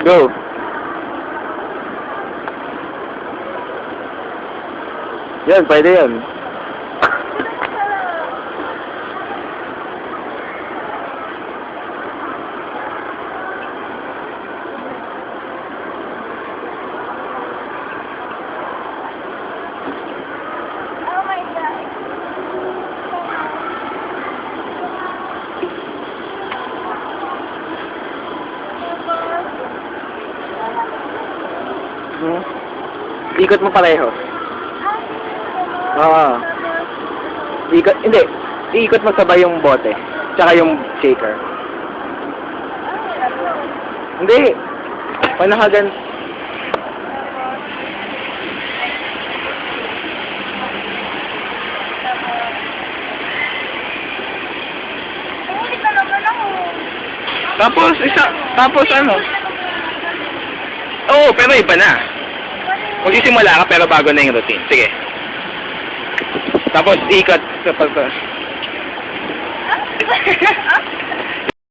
Go. Yan, pwede yan. Oh my God. Hmm? Ikot mo pareho. Oo. Ikot, hindi. Iikot mo sabay yung bote. Tsaka yung shaker. Hindi. Panahagan. Ulit na naman ako. Tapos ano? Oo, pero iba na. Magsisimula ka pero bago na yung routine. Sige. Tapos ikot sa pagpas. Ah?